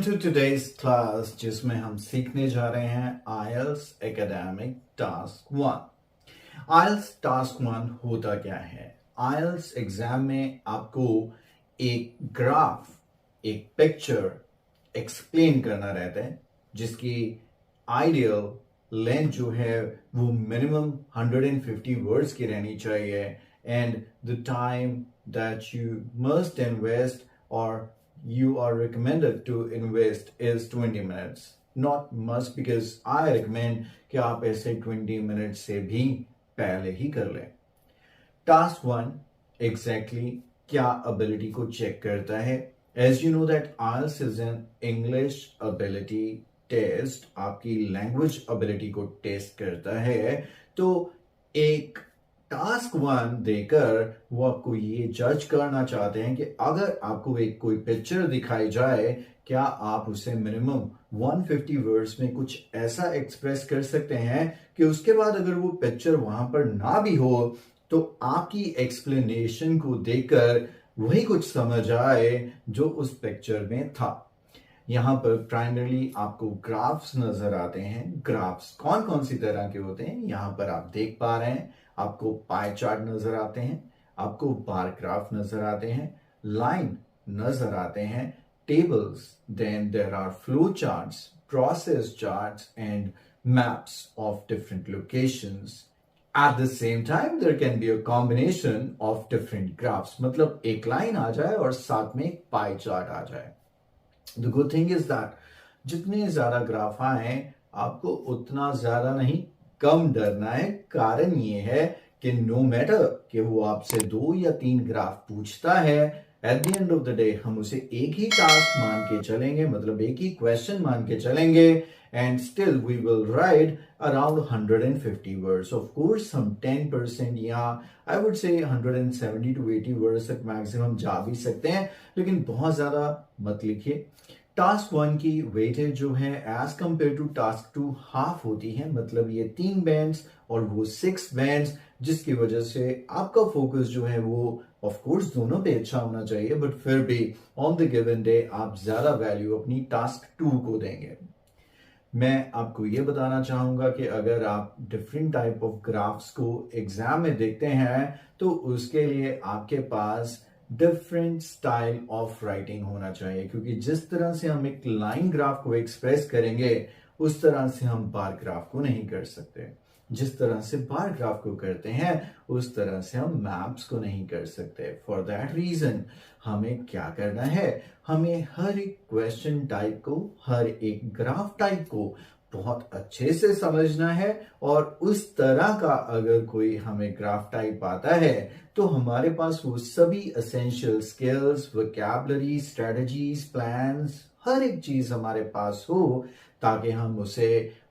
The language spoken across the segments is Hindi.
to today's class जिसमें हम सीखने जा रहे हैं IELTS academic task 1। IELTS task 1 होता क्या है? IELTS एग्जाम में आपको एक ग्राफ, एक पिक्चर एक्सप्लेन करना रहता है जिसकी आइडियल लेंथ जो है वो मिनिमम 150 वर्ड्स की रहनी चाहिए and the time that you must invest और you are recommended to invest is 20 minutes. Not must because I recommend कि आप ऐसे 20 minutes से भी पहले ही कर लें। टास्क 1 exactly क्या ability को चेक करता है? As you know that IELTS is an English ability test, आपकी language ability को टेस्ट करता है। तो एक टास्क 1 देकर वो आपको ये जज करना चाहते हैं कि अगर आपको एक कोई पिक्चर दिखाई जाए, क्या आप उसे मिनिमम 150 वर्ड्स में कुछ ऐसा एक्सप्रेस कर सकते हैं कि उसके बाद अगर वो पिक्चर वहां पर ना भी हो तो आपकी एक्सप्लेनेशन को देखकर वही कुछ समझ आए जो उस पिक्चर में था। यहाँ पर प्राइमरीली आपको ग्राफ्स नजर आते हैं। ग्राफ्स कौन कौन सी तरह के होते हैं यहाँ पर आप देख पा रहे हैं। आपको पाई चार्ट नजर आते हैं, आपको बार ग्राफ नजर आते हैं, लाइन नजर आते हैं, tables, then there are flow charts, process charts and maps of different locations. At the same time, there can be a combination of different graphs. मतलब एक लाइन आ जाए और साथ में एक पाई चार्ट आ जाए। The good thing is that जितने ज्यादा ग्राफ आए आपको उतना ज्यादा नहीं कम डरना है। कारण ये है कि नो मैटर कि वो आपसे 2 या 3 ग्राफ पूछता है, at the end of the day हम उसे एक ही टास्क मान के चलेंगे, मतलब एक ही क्वेश्चन मान के चलेंगे and still we will write around 150 words. Of course हम 10% या I would say 170 to 80 words तक मैक्सिमम जा भी सकते हैं, लेकिन बहुत ज्यादा मत लिखिए। टास्क 1 की वेटेज जो है as compare to task 2 half होती है, मतलब ये 3 बैंड्स और वो 6 बैंड्स, जिसकी वजह से आपका फोकस जो है वो ऑफ कोर्स दोनों पे अच्छा होना चाहिए, बट फिर भी ऑन द गिवन डे आप ज्यादा वैल्यू अपनी टास्क 2 को देंगे। मैं आपको ये बताना चाहूंगा कि अगर आप डिफरेंट टाइप ऑफ ग्राफ्स को एग्जाम में देखते हैं तो उसके लिए आपके पास डिफरेंट स्टाइल ऑफ राइटिंग होना चाहिए, क्योंकि जिस तरह से हम एक लाइन ग्राफ को एक्सप्रेस करेंगे उस तरह से हम बार ग्राफ को नहीं कर सकते। जिस तरह से बार ग्राफ को करते हैं उस तरह से हम मैप्स को नहीं कर सकते। फॉर दैट रीजन हमें क्या करना है, हमें हर एक क्वेश्चन टाइप को, हर एक ग्राफ टाइप को बहुत अच्छे से समझना है और उस तरह का अगर कोई हमें ग्राफ टाइप आता है तो हमारे पास वो सभी essential skills, vocabulary, strategies, plans, हर एक चीज हमारे पास हो ताकि हम उसे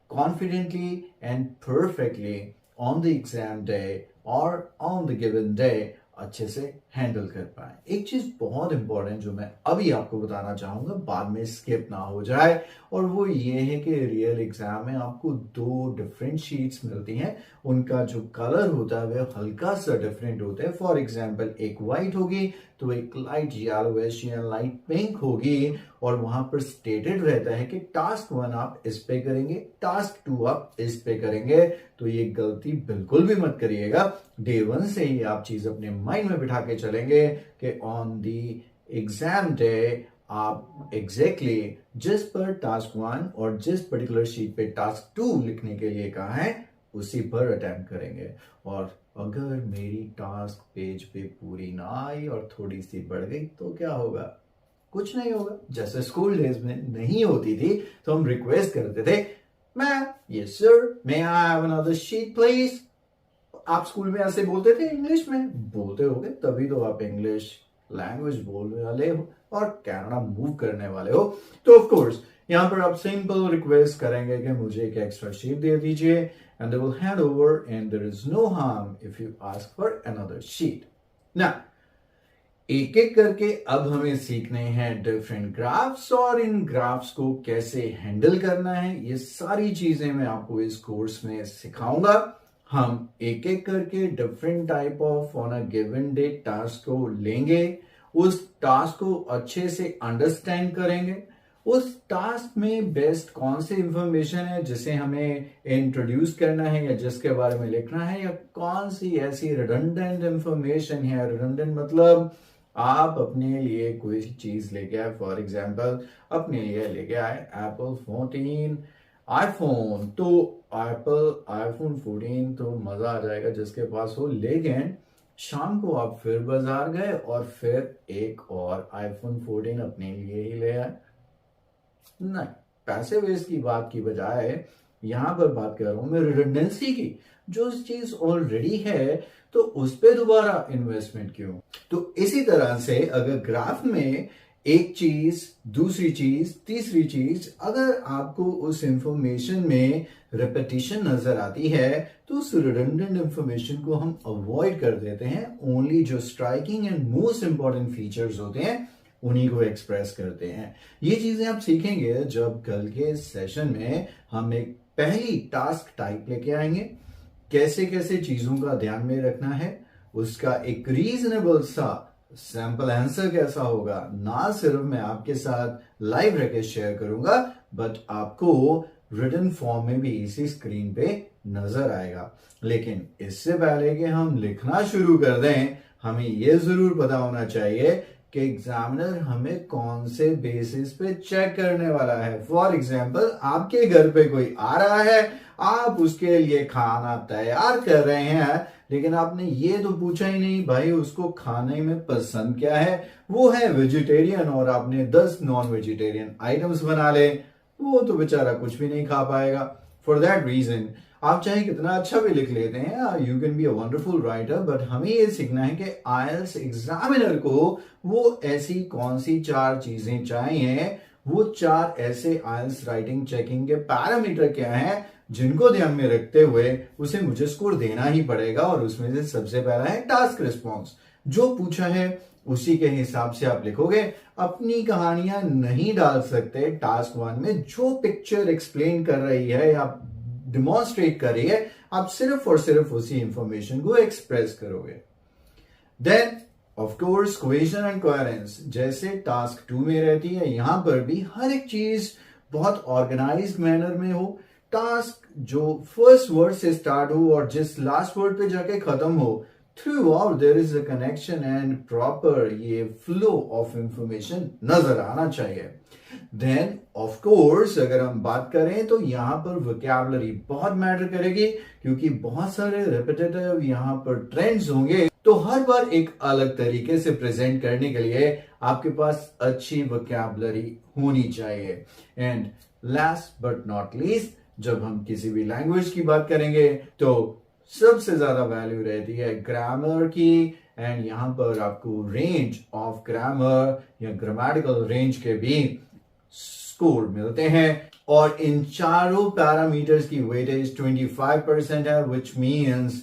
confidently and perfectly on the exam day और ऑन द गिवन डे अच्छे से हैंडल कर पाए। एक चीज बहुत इंपॉर्टेंट जो मैं अभी आपको बताना चाहूंगा, बाद में स्किप ना हो जाए, और वो ये है कि रियल एग्जाम में आपको 2 डिफरेंट शीट्स मिलती हैं। उनका जो कलर होता है वह हल्का सा डिफरेंट होता है। फॉर एग्जाम्पल एक व्हाइट होगी तो एक लाइट येलोइश या लाइट पिंक होगी, और वहां पर स्टेटेड रहता है कि टास्क 1 आप इस पे करेंगे, टास्क 2 आप इस पे करेंगे। तो ये गलती बिल्कुल भी मत करिएगा। डे 1 से ही आप चीज अपने माइंड में बिठा के चलेंगे कि ऑन दी एग्जाम डे आप एग्जैक्टली जिस पर टास्क 1 और जिस पर्टिकुलर शीट पे टास्क 2 लिखने के लिए कहा है उसी पर अटेम्प्ट करेंगे। और अगर मेरी टास्क पेज पे पूरी ना आई और थोड़ी सी बढ़ गई तो क्या होगा? कुछ नहीं होगा। जैसे स्कूल डेज में नहीं होती थी तो हम रिक्वेस्ट करते थे, ma'am, yes sir, may I have another sheet please. आप स्कूल में ऐसे बोलते थे? इंग्लिश में बोलते होगे, तभी तो आप इंग्लिश लैंग्वेज बोलने वाले हो और कनाडा मूव करने वाले हो। तो ऑफ कोर्स यहाँ पर आप सिंपल रिक्वेस्ट करेंगे कि मुझे एक एक्स्ट्रा शीट दे दीजिए and they will hand over and there is no harm if you ask for another sheet. ना एक एक करके अब हमें सीखने हैं डिफरेंट ग्राफ्स और इन ग्राफ्स को कैसे हैंडल करना है। ये सारी चीजें मैं आपको इस कोर्स में सिखाऊंगा। हम एक एक करके different type of on a given day task को लेंगे, उस टास्क को अच्छे से अंडरस्टैंड करेंगे उस टास्क में बेस्ट कौन सी इंफॉर्मेशन है जिसे हमें इंट्रोड्यूस करना है या जिसके बारे में लिखना है, या कौन सी ऐसी रिडंडेंट इंफॉर्मेशन है। रिडंडेंट मतलब आप अपने लिए कोई चीज लेके आए, फॉर एग्जांपल अपने लिए लेके आए एप्पल 14 आईफोन, तो एप्पल आईफोन 14 तो मजा आ जाएगा जिसके पास हो, लेकिन शाम को आप फिर बाजार गए और फिर एक और आईफोन 14 अपने लिए ही ले आए। नहीं, पैसे वेस्ट की बात की बजाय यहां पर बात कर रहा हूं मैं रिडंडेंसी की। जो चीज ऑलरेडी है तो उस पर दोबारा इन्वेस्टमेंट क्यों। तो इसी तरह से अगर ग्राफ में एक चीज, दूसरी चीज, तीसरी चीज, अगर आपको उस इंफॉर्मेशन में रिपीटिशन नजर आती है तो उस रिडंडेंट इंफॉर्मेशन को हम अवॉइड कर देते हैं। ओनली जो striking and most important features होते हैं उन्हीं को एक्सप्रेस करते हैं। ये चीजें आप सीखेंगे जब कल के सेशन में हम एक पहली टास्क टाइप लेके आएंगे। कैसे कैसे चीजों का ध्यान में रखना है, उसका एक रीजनेबल सा सैंपल आंसर कैसा होगा, ना सिर्फ मैं आपके साथ लाइव रह के शेयर करूंगा बट आपको रिटन फॉर्म में भी इसी स्क्रीन पे नजर आएगा। लेकिन इससे पहले कि हम लिखना शुरू कर दें, हमें यह जरूर पता होना चाहिए कि एग्जामिनर हमें कौन से बेसिस पे चेक करने वाला है। फॉर एग्जाम्पल आपके घर पे कोई आ रहा है, आप उसके लिए खाना तैयार कर रहे हैं, लेकिन आपने ये तो पूछा ही नहीं भाई उसको खाने में पसंद क्या है। वो है वेजिटेरियन और आपने 10 नॉन वेजिटेरियन आइटम्स बना ले, वो तो बेचारा कुछ भी नहीं खा पाएगा। फॉर दैट रीजन आप चाहे कितना अच्छा भी लिख लेते हैं, you can be a wonderful writer, but हमें ये सीखना है कि आईएलटीएस एग्जामिनर को वो ऐसी कौन सी 4 चीजें चाहिए, वो 4 ऐसे आईएलटीएस राइटिंग चेकिंग के पैरामीटर क्या हैं जिनको ध्यान में रखते हुए उसे मुझे स्कोर देना ही पड़ेगा। और उसमें से सबसे पहला है टास्क रिस्पॉन्स। जो पूछा है उसी के हिसाब से आप लिखोगे, अपनी कहानियां नहीं डाल सकते। टास्क 1 में जो पिक्चर एक्सप्लेन कर रही है या डिमॉन्स्ट्रेट कर रही है, आप सिर्फ और सिर्फ उसी इंफॉर्मेशन को एक्सप्रेस करोगे। Then of course cohesion and coherence जैसे टास्क 2 में रहती है, यहां पर भी हर एक चीज बहुत ऑर्गेनाइज्ड मैनर में हो। टास्क जो फर्स्ट वर्ड से स्टार्ट हो और जिस लास्ट वर्ड पे जाके खत्म हो, throughout there is a connection and proper ये फ्लो ऑफ इंफॉर्मेशन नजर आना चाहिए। देन ऑफ कोर्स अगर हम बात करें तो यहां पर वोकैबुलरी बहुत मैटर करेगी, क्योंकि बहुत सारे रिपीटेटिव यहां पर ट्रेंड्स होंगे, तो हर बार एक अलग तरीके से प्रेजेंट करने के लिए आपके पास अच्छी वोकैबुलरी होनी चाहिए। And last but not least, जब हम किसी भी लैंग्वेज की बात करेंगे तो सबसे ज्यादा वैल्यू रहती है ग्रामर की। एंड यहां पर आपको रेंज ऑफ ग्रामर या ग्रामेटिकल रेंज के भी स्कोर मिलते हैं, और इन चारों पैरामीटर्स की वेटेज 25% है, विच मीन्स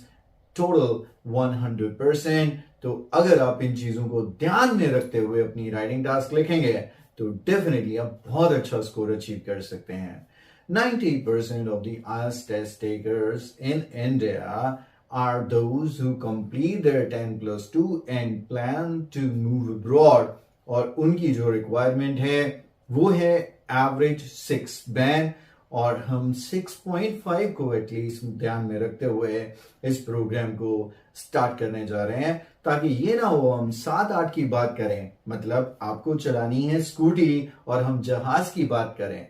टोटल 100%। तो अगर आप इन चीजों को ध्यान में रखते हुए अपनी राइटिंग टास्क लिखेंगे तो डेफिनेटली आप बहुत अच्छा स्कोर अचीव कर सकते हैं। 90% of the IELTS test takers in India are those who complete their 10+2 and plan to move abroad, और उनकी जो रिक्वायरमेंट है वो है एवरेज 6 बैंड, और हम 6.5 को एटलीस्ट ध्यान में रखते हुए इस प्रोग्राम को स्टार्ट करने जा रहे हैं, ताकि ये ना हो हम 7-8 की बात करें, मतलब आपको चलानी है स्कूटी और हम जहाज की बात करें,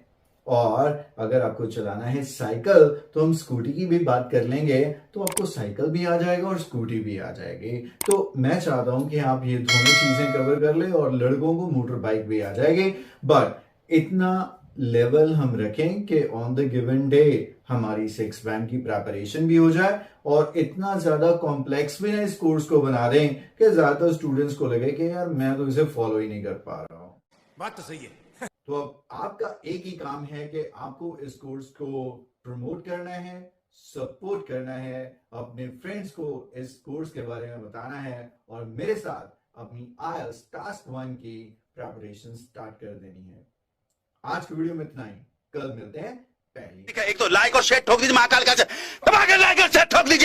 और अगर आपको चलाना है साइकिल तो हम स्कूटी की भी बात कर लेंगे, तो आपको साइकिल भी आ जाएगा और स्कूटी भी आ जाएगी। तो मैं चाहता हूं कि आप ये दोनों चीजें कवर कर ले और लड़कों को मोटर बाइक भी आ जाएगी, बट इतना लेवल हम रखें कि ऑन द गिवन डे हमारी 6 बैंड की प्रिपरेशन भी हो जाए, और इतना ज्यादा कॉम्प्लेक्स भी ना इस कोर्स को बना दें कि ज्यादातर स्टूडेंट्स को लगे कि यार मैं तो इसे फॉलो ही नहीं कर पा रहा हूं। बात तो सही है। तो अब आपका एक ही काम है कि आपको इस कोर्स को प्रमोट करना है, सपोर्ट करना है, अपने फ्रेंड्स को इस कोर्स के बारे में बताना है, और मेरे साथ अपनी आईएलटीएस टास्क 1 की प्रिपरेशन स्टार्ट कर देनी है। आज की वीडियो में इतना ही, कल मिलते हैं पहली। एक तो लाइक और शेयर ठोक दीजिए, महाकाल का दबा के लाइक और शेयर ठोक दीजिए।